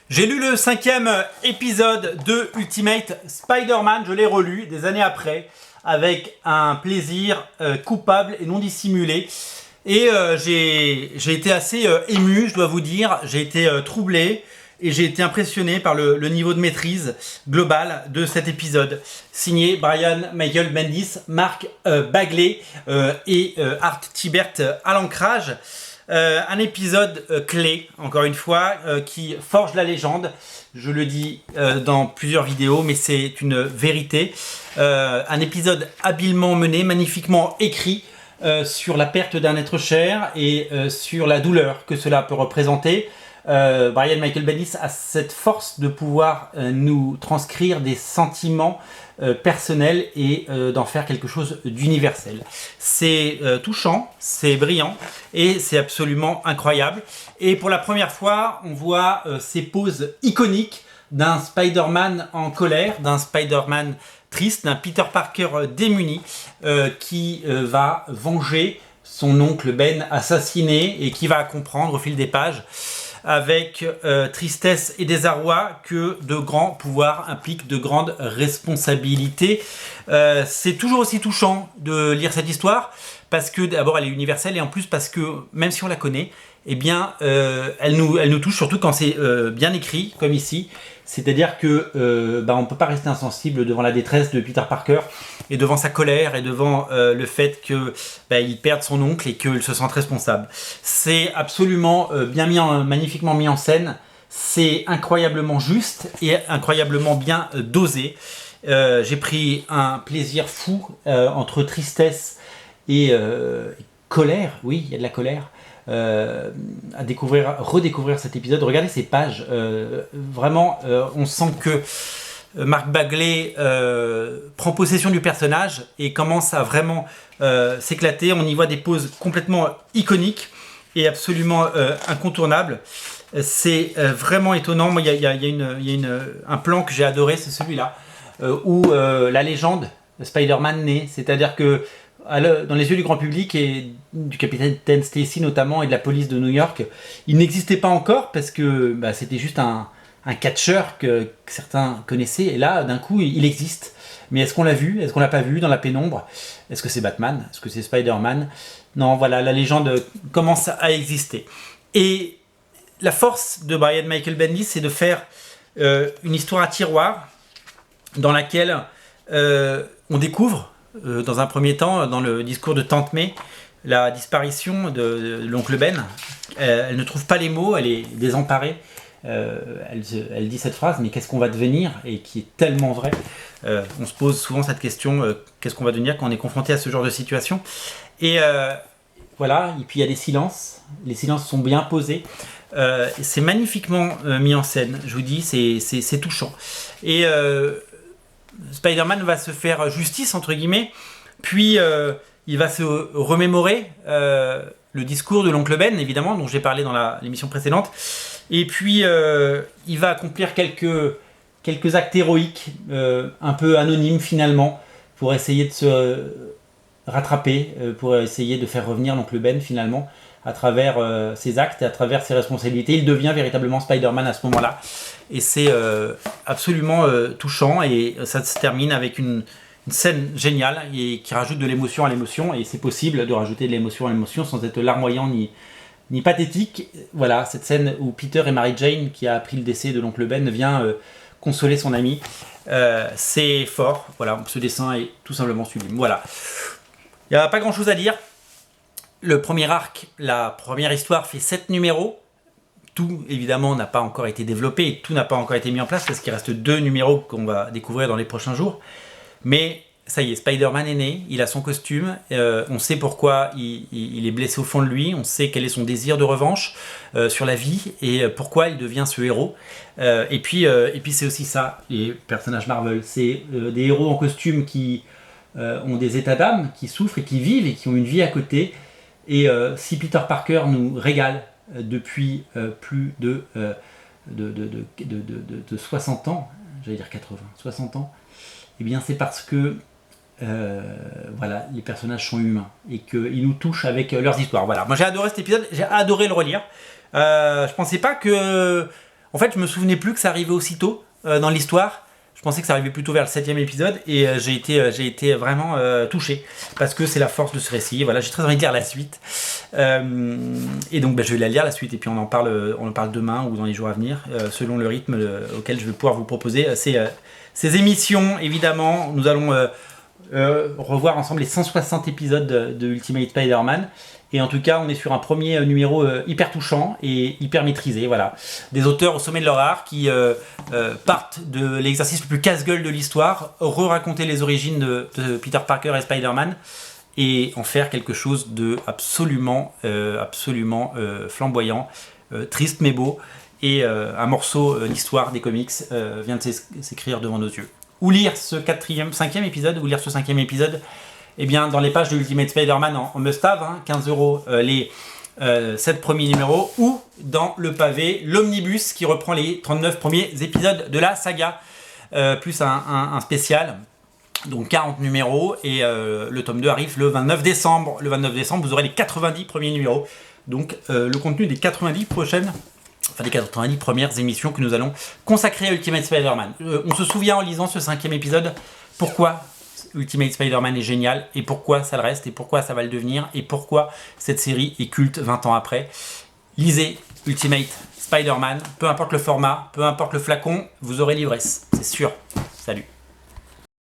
J'ai lu le 5e épisode de Ultimate Spider-Man, je l'ai relu des années après, avec un plaisir coupable et non dissimulé. Et j'ai été assez ému, je dois vous dire, j'ai été troublé et j'ai été impressionné par le niveau de maîtrise global de cet épisode. Signé Brian Michael Bendis, Mark Bagley et Art Thibert à l'ancrage. Un épisode clé, encore une fois, qui forge la légende. Je le dis dans plusieurs vidéos, mais c'est une vérité. Un épisode habilement mené, magnifiquement écrit sur la perte d'un être cher et sur la douleur que cela peut représenter. Brian Michael Bendis a cette force de pouvoir nous transcrire des sentiments personnels et d'en faire quelque chose d'universel. C'est touchant, c'est brillant et c'est absolument incroyable. Et pour la première fois, on voit ces poses iconiques d'un Spider-Man en colère, d'un Spider-Man triste, d'un Peter Parker démuni qui va venger son oncle Ben assassiné et qui va comprendre au fil des pages avec tristesse et désarroi que de grands pouvoirs impliquent de grandes responsabilités. C'est toujours aussi touchant de lire cette histoire parce que d'abord elle est universelle et en plus parce que même si on la connaît, eh bien elle nous touche surtout quand c'est bien écrit comme ici. C'est-à-dire que on ne peut pas rester insensible devant la détresse de Peter Parker et devant sa colère et devant le fait qu'il perde son oncle et qu'il se sente responsable. C'est absolument magnifiquement mis en scène. C'est incroyablement juste et incroyablement bien dosé. J'ai pris un plaisir fou entre tristesse et colère. Oui, il y a de la colère. À redécouvrir cet épisode. Regardez ces pages, vraiment on sent que Mark Bagley prend possession du personnage et commence à vraiment s'éclater. On y voit des poses complètement iconiques et absolument incontournables. C'est vraiment étonnant. Moi, il y a un plan que j'ai adoré, c'est celui-là où la légende Spider-Man naît, c'est-à-dire que dans les yeux du grand public et du capitaine Stacy notamment et de la police de New York, il n'existait pas encore parce que c'était juste un catcheur que certains connaissaient et là d'un coup il existe. Mais est-ce qu'on l'a vu? Est-ce qu'on l'a pas vu dans la pénombre? Est-ce que c'est Batman? Est-ce que c'est Spider-Man? Non, voilà, la légende commence à exister. Et la force de Brian Michael Bendis, c'est de faire une histoire à tiroir dans laquelle on découvre dans un premier temps, dans le discours de Tante May, la disparition de l'oncle Ben. Elle ne trouve pas les mots, elle est désemparée. Elle dit cette phrase, mais qu'est-ce qu'on va devenir? Et qui est tellement vrai. On se pose souvent cette question, qu'est-ce qu'on va devenir quand on est confronté à ce genre de situation? Et voilà, et puis il y a des silences. Les silences sont bien posés. C'est magnifiquement mis en scène, je vous dis, c'est touchant. Et Spider-Man va se faire justice, entre guillemets, puis il va se remémorer le discours de l'oncle Ben, évidemment, dont j'ai parlé dans l'émission précédente, et puis il va accomplir quelques actes héroïques, un peu anonymes finalement, pour essayer de se rattraper, pour essayer de faire revenir l'oncle Ben finalement, à travers ses actes et à travers ses responsabilités. Il devient véritablement Spider-Man à ce moment-là. Et c'est absolument touchant et ça se termine avec une scène géniale et qui rajoute de l'émotion à l'émotion. Et c'est possible de rajouter de l'émotion à l'émotion sans être larmoyant ni pathétique. Voilà, cette scène où Peter et Mary Jane, qui a appris le décès de l'oncle Ben, vient consoler son ami. C'est fort. Voilà, ce dessin est tout simplement sublime. Voilà. Il n'y a pas grand-chose à dire. Le premier arc, la première histoire fait 7 numéros. Tout, évidemment, n'a pas encore été développé et tout n'a pas encore été mis en place parce qu'il reste 2 numéros qu'on va découvrir dans les prochains jours. Mais ça y est, Spider-Man est né, il a son costume, on sait pourquoi il est blessé au fond de lui, on sait quel est son désir de revanche sur la vie et pourquoi il devient ce héros. Et puis c'est aussi ça, les personnages Marvel, c'est des héros en costume qui ont des états d'âme, qui souffrent et qui vivent et qui ont une vie à côté. Et si Peter Parker nous régale depuis plus de 60 ans, j'allais dire 80, 60 ans, eh bien c'est parce que voilà, les personnages sont humains et qu'ils nous touchent avec leurs histoires. Voilà, moi j'ai adoré cet épisode, j'ai adoré le relire. Je pensais pas que En fait, je me souvenais plus que ça arrivait aussitôt dans l'histoire. Je pensais que ça arrivait plutôt vers le 7e épisode et j'ai été vraiment touché parce que c'est la force de ce récit. Voilà, j'ai très envie de lire la suite. Et donc je vais la lire la suite et puis on en parle demain ou dans les jours à venir selon le rythme auquel je vais pouvoir vous proposer ces émissions. Évidemment, nous allons revoir ensemble les 160 épisodes de Ultimate Spider-Man. Et en tout cas, on est sur un premier numéro hyper touchant et hyper maîtrisé. Voilà. Des auteurs au sommet de leur art qui partent de l'exercice le plus casse-gueule de l'histoire, re-raconter les origines de Peter Parker et Spider-Man et en faire quelque chose de absolument flamboyant, triste mais beau. Et un morceau d'histoire des comics vient de s'écrire devant nos yeux. Ou lire ce 5e épisode, ou lire ce 5e épisode, eh bien, dans les pages de Ultimate Spider-Man en must-have, 15 € les 7 premiers numéros, ou dans le pavé, l'omnibus qui reprend les 39 premiers épisodes de la saga, plus un spécial, donc 40 numéros, et le tome 2 arrive le 29 décembre. Le 29 décembre, vous aurez les 90 premiers numéros, donc le contenu des 90 premières émissions que nous allons consacrer à Ultimate Spider-Man. On se souvient en lisant ce 5e épisode pourquoi Ultimate Spider-Man est génial et pourquoi ça le reste et pourquoi ça va le devenir et pourquoi cette série est culte 20 ans après. Lisez Ultimate Spider-Man, peu importe le format, peu importe le flacon, vous aurez l'ivresse, c'est sûr. Salut.